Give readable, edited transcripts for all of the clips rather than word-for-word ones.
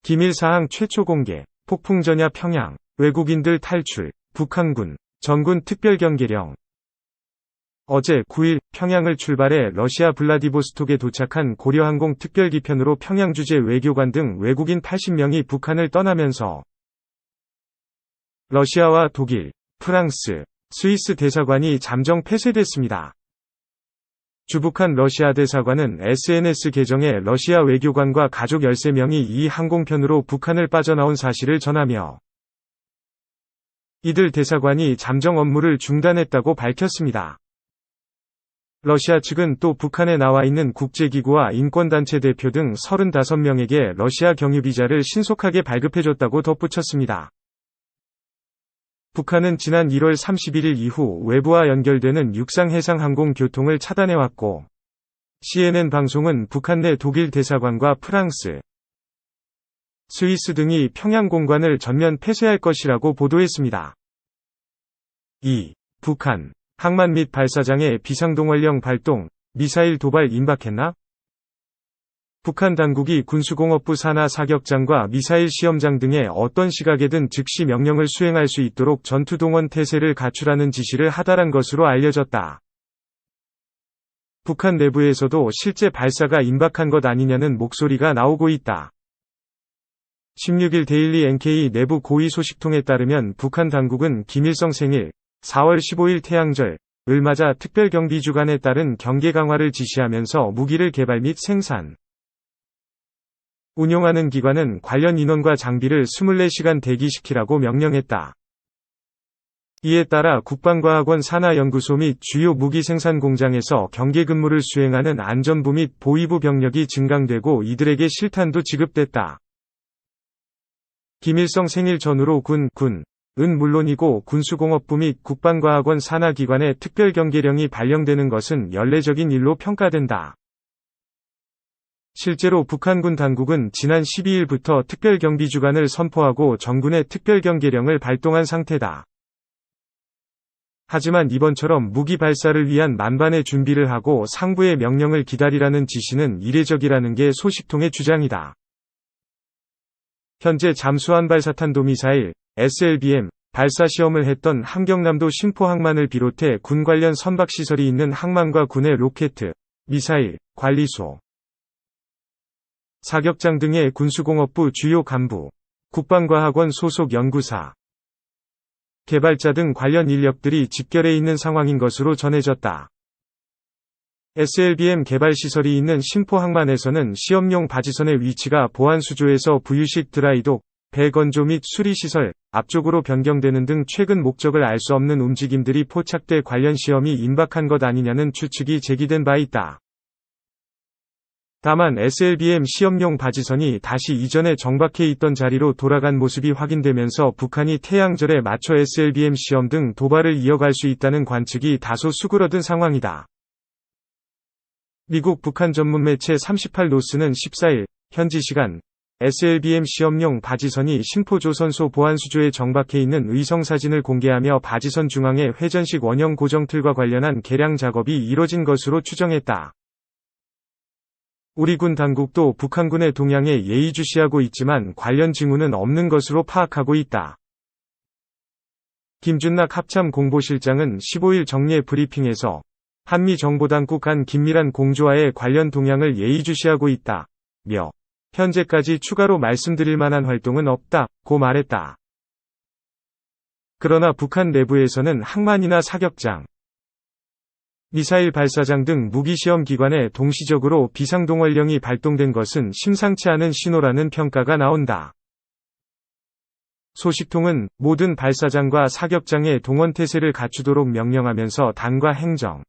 기밀 사항 최초 공개, 폭풍 전야 평양, 외국인들 탈출, 북한군, 전군 특별경계령. 어제 9일 평양을 출발해 러시아 블라디보스톡에 도착한 고려항공 특별기편으로 평양 주재 외교관 등 외국인 80명이 북한을 떠나면서 러시아와 독일, 프랑스, 스위스 대사관이 잠정 폐쇄됐습니다. 주북한 러시아 대사관은 SNS 계정에 러시아 외교관과 가족 13명이 이 항공편으로 북한을 빠져나온 사실을 전하며 이들 대사관이 잠정 업무를 중단했다고 밝혔습니다. 러시아 측은 또 북한에 나와 있는 국제기구와 인권단체 대표 등 35명에게 러시아 경유비자를 신속하게 발급해줬다고 덧붙였습니다. 북한은 지난 1월 31일 이후 외부와 연결되는 육상 해상 항공 교통을 차단해왔고, CNN 방송은 북한 내 독일 대사관과 프랑스, 스위스 등이 평양 공관을 전면 폐쇄할 것이라고 보도했습니다. 2. 북한, 항만 및 발사장에 비상동원령 발동, 미사일 도발 임박했나? 북한 당국이 군수공업부 산하 사격장과 미사일 시험장 등에 어떤 시각에든 즉시 명령을 수행할 수 있도록 전투동원 태세를 갖추라는 지시를 하달한 것으로 알려졌다. 북한 내부에서도 실제 발사가 임박한 것 아니냐는 목소리가 나오고 있다. 16일 데일리 NK 내부 고위 소식통에 따르면 북한 당국은 김일성 생일, 4월 15일 태양절을 맞아 특별경비 주간에 따른 경계 강화를 지시하면서 무기를 개발 및 생산, 운용하는 기관은 관련 인원과 장비를 24시간 대기시키라고 명령했다. 이에 따라 국방과학원 산하연구소 및 주요 무기 생산 공장에서 경계 근무를 수행하는 안전부 및 보위부 병력이 증강되고 이들에게 실탄도 지급됐다. 김일성 생일 전후로 군은 물론이고 군수공업부 및 국방과학원 산하기관의 특별경계령이 발령되는 것은 연례적인 일로 평가된다. 실제로 북한군 당국은 지난 12일부터 특별경비주간을 선포하고 전군의 특별경계령을 발동한 상태다. 하지만 이번처럼 무기 발사를 위한 만반의 준비를 하고 상부의 명령을 기다리라는 지시는 이례적이라는 게 소식통의 주장이다. 현재 잠수함 발사탄도미사일 SLBM 발사 시험을 했던 함경남도 심포항만을 비롯해 군 관련 선박시설이 있는 항만과 군의 로켓, 미사일, 관리소, 사격장 등의 군수공업부 주요 간부, 국방과학원 소속 연구사, 개발자 등 관련 인력들이 집결해 있는 상황인 것으로 전해졌다. SLBM 개발시설이 있는 심포항만에서는 시험용 바지선의 위치가 보안수조에서 부유식 드라이독, 배건조 및 수리시설, 앞쪽으로 변경되는 등 최근 목적을 알 수 없는 움직임들이 포착돼 관련 시험이 임박한 것 아니냐는 추측이 제기된 바 있다. 다만 SLBM 시험용 바지선이 다시 이전에 정박해 있던 자리로 돌아간 모습이 확인되면서 북한이 태양절에 맞춰 SLBM 시험 등 도발을 이어갈 수 있다는 관측이 다소 수그러든 상황이다. 미국 북한 전문 매체 38노스는 14일 현지 시간 SLBM 시험용 바지선이 심포조선소 보안수조에 정박해 있는 의성사진을 공개하며 바지선 중앙에 회전식 원형 고정틀과 관련한 개량 작업이 이뤄진 것으로 추정했다. 우리 군 당국도 북한군의 동향에 예의주시하고 있지만 관련 징후는 없는 것으로 파악하고 있다. 김준낙 합참공보실장은 15일 정례 브리핑에서 한미정보당국 간 긴밀한 공조와의 관련 동향을 예의주시하고 있다며 현재까지 추가로 말씀드릴 만한 활동은 없다고 말했다. 그러나 북한 내부에서는 항만이나 사격장, 미사일 발사장 등 무기시험 기관에 동시적으로 비상동원령이 발동된 것은 심상치 않은 신호라는 평가가 나온다. 소식통은 모든 발사장과 사격장의 동원태세를 갖추도록 명령하면서 당과 행정,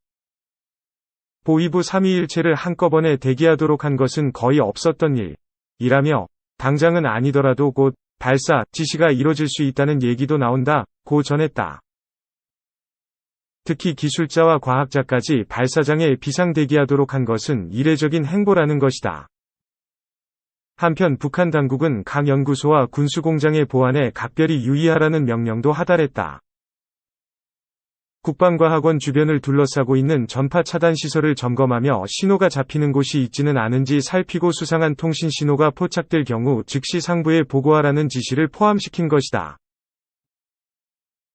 보위부 삼위일체를 한꺼번에 대기하도록 한 것은 거의 없었던 일이라며 당장은 아니더라도 곧 발사 지시가 이뤄질 수 있다는 얘기도 나온다고 전했다. 특히 기술자와 과학자까지 발사장에 비상대기하도록 한 것은 이례적인 행보라는 것이다. 한편 북한 당국은 각 연구소와 군수공장의 보안에 각별히 유의하라는 명령도 하달했다. 국방과학원 주변을 둘러싸고 있는 전파 차단 시설을 점검하며 신호가 잡히는 곳이 있지는 않은지 살피고 수상한 통신 신호가 포착될 경우 즉시 상부에 보고하라는 지시를 포함시킨 것이다.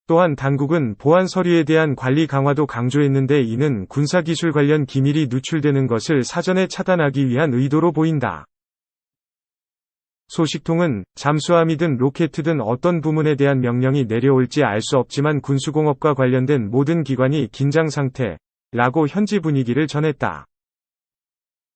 또한 당국은 보안 서류에 대한 관리 강화도 강조했는데 이는 군사기술 관련 기밀이 누출되는 것을 사전에 차단하기 위한 의도로 보인다. 소식통은 잠수함이든 로켓이든 어떤 부문에 대한 명령이 내려올지 알 수 없지만 군수공업과 관련된 모든 기관이 긴장 상태라고 현지 분위기를 전했다.